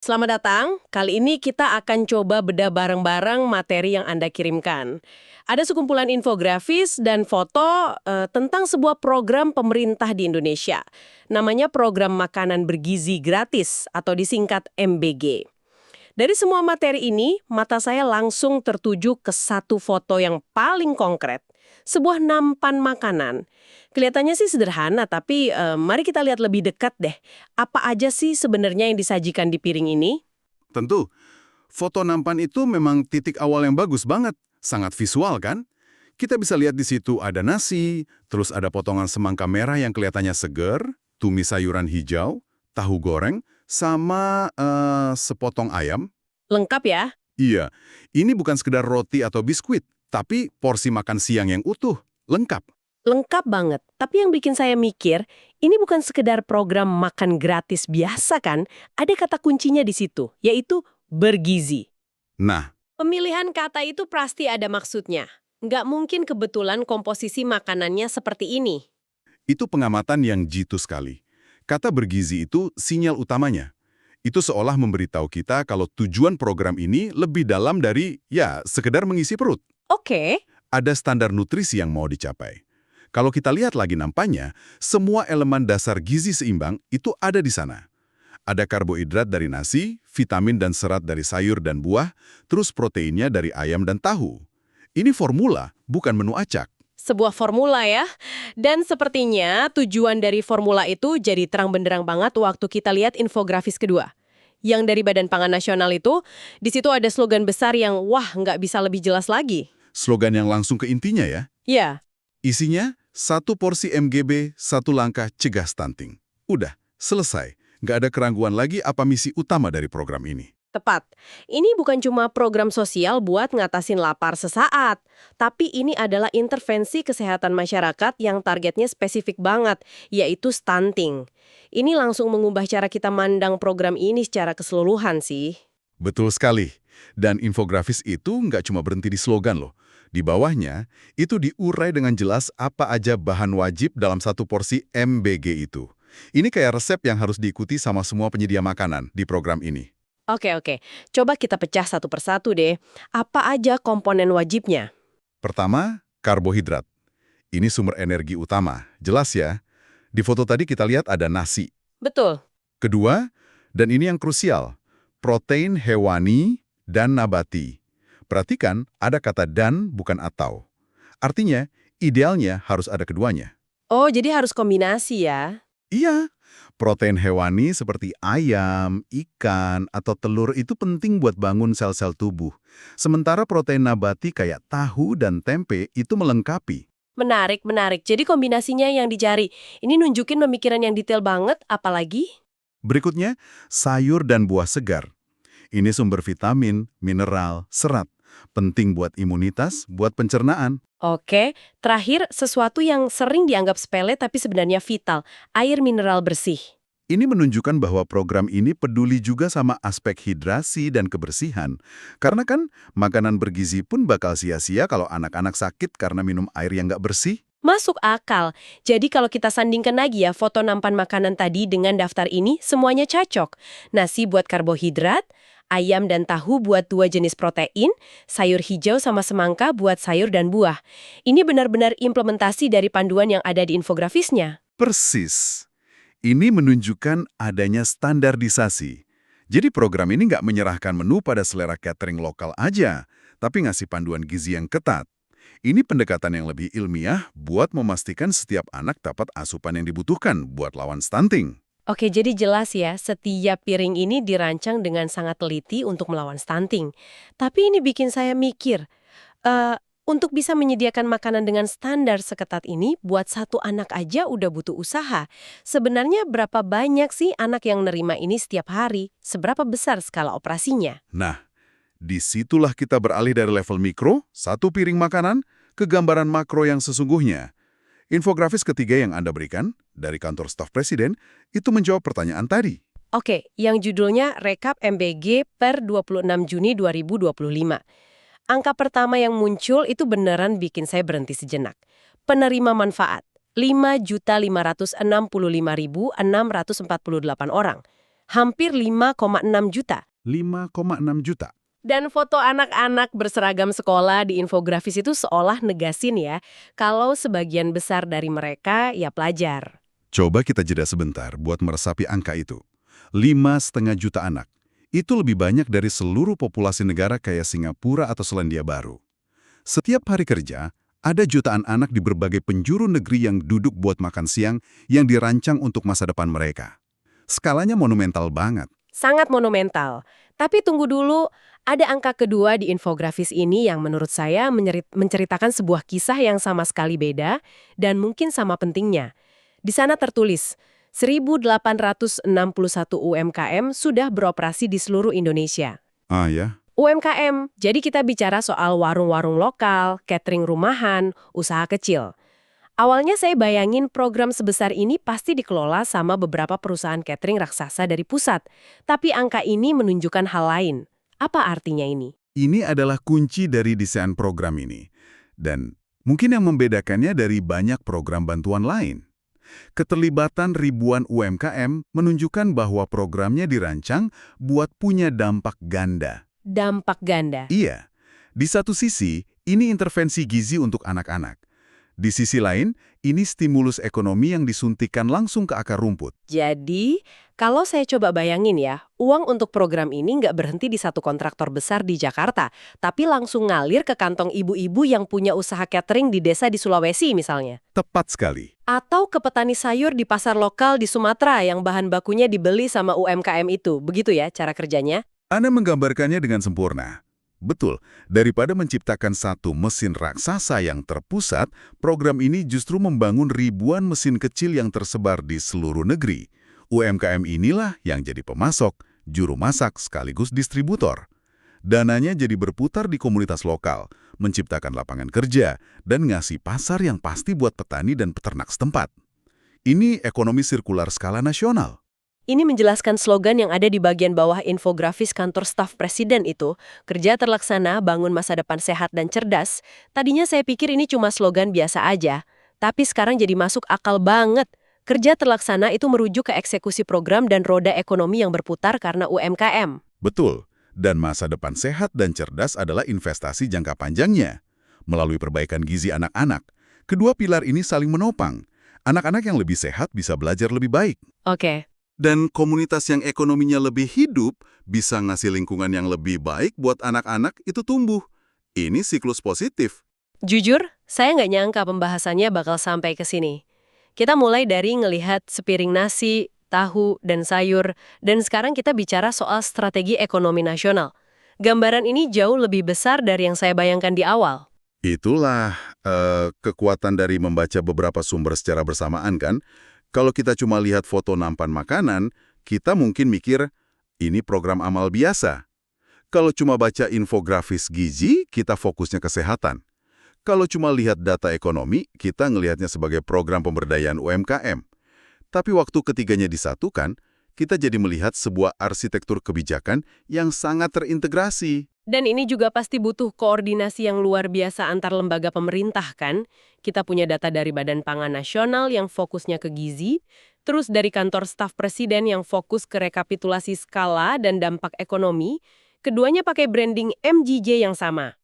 Selamat datang. Kali ini kita akan coba bedah bareng-bareng materi yang Anda kirimkan. Ada sekumpulan infografis dan foto tentang sebuah program pemerintah di Indonesia. Namanya Program Makanan Bergizi Gratis atau disingkat MBG. Dari semua materi ini, mata saya langsung tertuju ke satu foto yang paling konkret. Sebuah nampan makanan. Kelihatannya sih sederhana, tapi mari kita lihat lebih dekat deh. Apa aja sih sebenarnya yang disajikan di piring ini? Tentu, foto nampan itu memang titik awal yang bagus banget. Sangat visual kan? Kita bisa lihat di situ ada nasi, terus ada potongan semangka merah yang kelihatannya seger, tumis sayuran hijau, tahu goreng, sama sepotong ayam. Lengkap ya? Iya, ini bukan sekedar roti atau biskuit, tapi porsi makan siang yang utuh, lengkap. Lengkap banget. Tapi yang bikin saya mikir, ini bukan sekedar program makan gratis biasa kan? Ada kata kuncinya di situ, yaitu bergizi. Nah, Pemilihan kata itu pasti ada maksudnya. Nggak mungkin kebetulan komposisi makanannya seperti ini. itu pengamatan yang jitu sekali. Kata bergizi itu sinyal utamanya. Itu seolah memberitahu kita kalau tujuan program ini lebih dalam dari, ya, sekedar mengisi perut. Oke, Ada standar nutrisi yang mau dicapai. Kalau kita lihat lagi nampaknya, semua elemen dasar gizi seimbang itu ada di sana. Ada karbohidrat dari nasi, vitamin dan serat dari sayur dan buah, terus proteinnya dari ayam dan tahu. Ini formula, bukan menu acak. sebuah formula ya. Dan sepertinya tujuan dari formula itu jadi terang benderang banget waktu kita lihat infografis kedua. Yang dari Badan Pangan Nasional itu, di situ ada slogan besar yang wah nggak bisa lebih jelas lagi. Slogan yang langsung ke intinya ya. Ya, Isinya, satu porsi MGB, satu langkah cegah stunting. Udah, selesai. Nggak ada keraguan lagi apa misi utama dari program ini. tepat. Ini bukan cuma program sosial buat ngatasin lapar sesaat, tapi ini adalah intervensi kesehatan masyarakat yang targetnya spesifik banget, yaitu stunting. Ini langsung mengubah cara kita mandang program ini secara keseluruhan sih. Betul sekali. Dan infografis itu nggak cuma berhenti di slogan loh. Di bawahnya, itu diurai dengan jelas apa aja bahan wajib dalam satu porsi MBG itu. Ini kayak resep yang harus diikuti sama semua penyedia makanan di program ini. Oke. Coba kita pecah satu persatu deh. Apa aja komponen wajibnya? Pertama, karbohidrat. Ini sumber energi utama. Jelas ya. Di foto tadi kita lihat ada nasi. Betul. Kedua, dan ini yang krusial, protein hewani dan nabati. Perhatikan, ada kata dan bukan atau. Artinya, idealnya harus ada keduanya. Oh, jadi harus kombinasi ya? Iya, protein hewani seperti ayam, ikan, atau telur itu penting buat bangun sel-sel tubuh. Sementara protein nabati kayak tahu dan tempe itu melengkapi. Menarik. Jadi kombinasinya yang dicari. Ini nunjukin pemikiran yang detail banget, apalagi? Berikutnya, sayur dan buah segar. Ini sumber vitamin, mineral, serat. Penting buat imunitas, buat pencernaan. Oke, terakhir sesuatu yang sering dianggap sepele tapi sebenarnya vital, air mineral bersih. Ini menunjukkan bahwa program ini peduli juga sama aspek hidrasi dan kebersihan. Karena kan makanan bergizi pun bakal sia-sia kalau anak-anak sakit karena minum air yang nggak bersih. Masuk akal. Jadi kalau kita sandingkan lagi ya foto nampan makanan tadi dengan daftar ini, semuanya cocok. Nasi buat karbohidrat, ayam dan tahu buat dua jenis protein, sayur hijau sama semangka buat sayur dan buah. Ini benar-benar implementasi dari panduan yang ada di infografisnya. Persis. Ini menunjukkan adanya standarisasi. Jadi program ini nggak menyerahkan menu pada selera catering lokal aja, tapi ngasih panduan gizi yang ketat. Ini pendekatan yang lebih ilmiah buat memastikan setiap anak dapat asupan yang dibutuhkan buat lawan stunting. Oke, jadi jelas ya, setiap piring ini dirancang dengan sangat teliti untuk melawan stunting. Tapi ini bikin saya mikir, eh, untuk bisa menyediakan makanan dengan standar seketat ini, buat satu anak aja udah butuh usaha. Sebenarnya berapa banyak sih anak yang nerima ini setiap hari? Seberapa besar skala operasinya? Nah, disitulah kita beralih dari level mikro, satu piring makanan, ke gambaran makro yang sesungguhnya. Infografis ketiga yang Anda berikan, dari kantor staf presiden, itu menjawab pertanyaan tadi. Oke, yang judulnya Rekap MBG per 26 Juni 2025. Angka pertama yang muncul itu beneran bikin saya berhenti sejenak. Penerima manfaat, 5.565.648 orang. hampir 5,6 juta. 5,6 juta. Dan foto anak-anak berseragam sekolah di infografis itu seolah negasin ya, kalau sebagian besar dari mereka ya pelajar. Coba kita jeda sebentar buat meresapi angka itu. 5,5 juta anak. Itu lebih banyak dari seluruh populasi negara kayak Singapura atau Selandia Baru. Setiap hari kerja, ada jutaan anak di berbagai penjuru negeri yang duduk buat makan siang yang dirancang untuk masa depan mereka. Skalanya monumental banget. Sangat monumental. Tapi tunggu dulu, ada angka kedua di infografis ini yang menurut saya menceritakan sebuah kisah yang sama sekali beda dan mungkin sama pentingnya. Di sana tertulis, 1.861 UMKM sudah beroperasi di seluruh Indonesia. Ah ya? UMKM, jadi kita bicara soal warung-warung lokal, catering rumahan, usaha kecil. Awalnya saya bayangin program sebesar ini pasti dikelola sama beberapa perusahaan catering raksasa dari pusat. Tapi angka ini menunjukkan hal lain. Apa artinya ini? Ini adalah kunci dari desain program ini. Dan mungkin yang membedakannya dari banyak program bantuan lain. Keterlibatan ribuan UMKM menunjukkan bahwa programnya dirancang buat punya dampak ganda. Dampak ganda. Iya. Di satu sisi, ini intervensi gizi untuk anak-anak. Di sisi lain, ini stimulus ekonomi yang disuntikan langsung ke akar rumput. Jadi, kalau saya coba bayangin ya, uang untuk program ini nggak berhenti di satu kontraktor besar di Jakarta, tapi langsung ngalir ke kantong ibu-ibu yang punya usaha catering di desa di Sulawesi misalnya. Tepat sekali. Atau ke petani sayur di pasar lokal di Sumatera yang bahan bakunya dibeli sama UMKM itu. Begitu ya cara kerjanya? Anda menggambarkannya dengan sempurna. Betul, daripada menciptakan satu mesin raksasa yang terpusat, program ini justru membangun ribuan mesin kecil yang tersebar di seluruh negeri. UMKM inilah yang jadi pemasok, juru masak sekaligus distributor. Dananya jadi berputar di komunitas lokal, menciptakan lapangan kerja, dan ngasih pasar yang pasti buat petani dan peternak setempat. Ini ekonomi sirkular skala nasional. Ini menjelaskan slogan yang ada di bagian bawah infografis kantor staf presiden itu, kerja terlaksana, bangun masa depan sehat dan cerdas. Tadinya saya pikir ini cuma slogan biasa aja, tapi sekarang jadi masuk akal banget. Kerja terlaksana itu merujuk ke eksekusi program dan roda ekonomi yang berputar karena UMKM. Betul, dan masa depan sehat dan cerdas adalah investasi jangka panjangnya. Melalui perbaikan gizi anak-anak, kedua pilar ini saling menopang. Anak-anak yang lebih sehat bisa belajar lebih baik. Oke. Dan komunitas yang ekonominya lebih hidup bisa ngasih lingkungan yang lebih baik buat anak-anak itu tumbuh. Ini siklus positif. Jujur, saya nggak nyangka pembahasannya bakal sampai ke sini. Kita mulai dari ngelihat sepiring nasi, tahu, dan sayur, dan sekarang kita bicara soal strategi ekonomi nasional. Gambaran ini jauh lebih besar dari yang saya bayangkan di awal. Itulah kekuatan dari membaca beberapa sumber secara bersamaan kan. Kalau kita cuma lihat foto nampan makanan, kita mungkin mikir, ini program amal biasa. Kalau cuma baca infografis gizi, kita fokusnya kesehatan. Kalau cuma lihat data ekonomi, kita ngelihatnya sebagai program pemberdayaan UMKM. Tapi waktu ketiganya disatukan, kita jadi melihat sebuah arsitektur kebijakan yang sangat terintegrasi. Dan ini juga pasti butuh koordinasi yang luar biasa antar lembaga pemerintah kan? Kita punya data dari Badan Pangan Nasional yang fokusnya ke gizi, terus dari kantor staf presiden yang fokus ke rekapitulasi skala dan dampak ekonomi, keduanya pakai branding MJJ yang sama.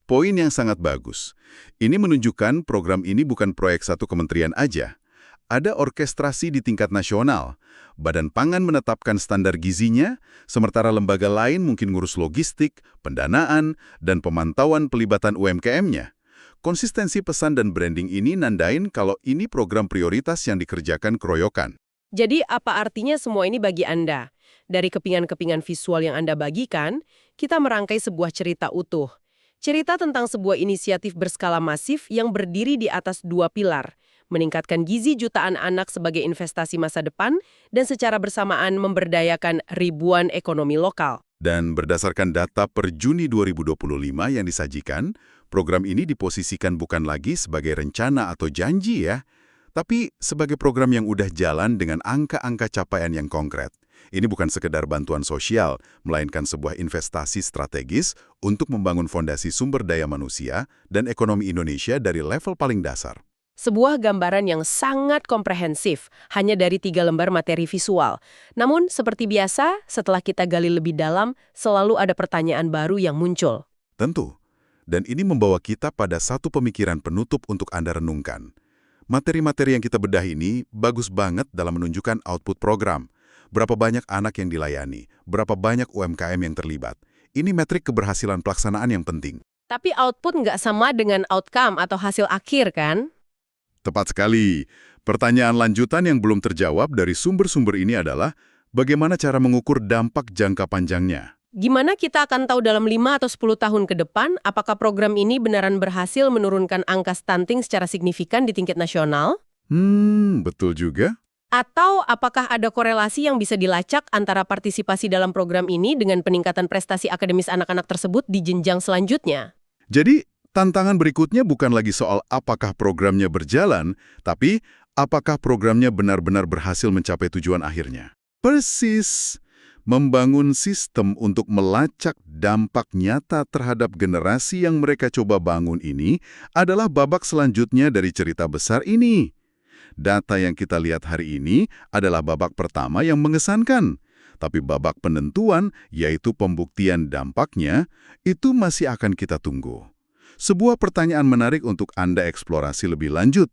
Poin yang sangat bagus. Ini menunjukkan program ini bukan proyek satu kementerian aja. Ada orkestrasi di tingkat nasional. Badan Pangan menetapkan standar gizinya, sementara lembaga lain mungkin ngurus logistik, pendanaan, dan pemantauan pelibatan UMKM-nya. Konsistensi pesan dan branding ini nandain kalau ini program prioritas yang dikerjakan keroyokan. Jadi apa artinya semua ini bagi Anda? Dari kepingan-kepingan visual yang Anda bagikan, kita merangkai sebuah cerita utuh. Cerita tentang sebuah inisiatif berskala masif yang berdiri di atas dua pilar, meningkatkan gizi jutaan anak sebagai investasi masa depan, dan secara bersamaan memberdayakan ribuan ekonomi lokal. Dan berdasarkan data per Juni 2025 yang disajikan, program ini diposisikan bukan lagi sebagai rencana atau janji ya, tapi sebagai program yang udah jalan dengan angka-angka capaian yang konkret. Ini bukan sekedar bantuan sosial, melainkan sebuah investasi strategis untuk membangun fondasi sumber daya manusia dan ekonomi Indonesia dari level paling dasar. Sebuah gambaran yang sangat komprehensif, hanya dari 3 lembar materi visual. Namun, seperti biasa, setelah kita gali lebih dalam, selalu ada pertanyaan baru yang muncul. Tentu. Dan ini membawa kita pada satu pemikiran penutup untuk Anda renungkan. Materi-materi yang kita bedah ini bagus banget dalam menunjukkan output program. Berapa banyak anak yang dilayani, berapa banyak UMKM yang terlibat. Ini metrik keberhasilan pelaksanaan yang penting. Tapi output nggak sama dengan outcome atau hasil akhir, kan? Tepat sekali. Pertanyaan lanjutan yang belum terjawab dari sumber-sumber ini adalah bagaimana cara mengukur dampak jangka panjangnya. Gimana kita akan tahu dalam 5 atau 10 tahun ke depan apakah program ini beneran berhasil menurunkan angka stunting secara signifikan di tingkat nasional? Betul juga. Atau apakah ada korelasi yang bisa dilacak antara partisipasi dalam program ini dengan peningkatan prestasi akademis anak-anak tersebut di jenjang selanjutnya? Jadi, tantangan berikutnya bukan lagi soal apakah programnya berjalan, tapi apakah programnya benar-benar berhasil mencapai tujuan akhirnya. Persis. Membangun sistem untuk melacak dampak nyata terhadap generasi yang mereka coba bangun ini adalah babak selanjutnya dari cerita besar ini. Data yang kita lihat hari ini adalah babak pertama yang mengesankan. Tapi babak penentuan, yaitu pembuktian dampaknya, itu masih akan kita tunggu. Sebuah pertanyaan menarik untuk Anda eksplorasi lebih lanjut.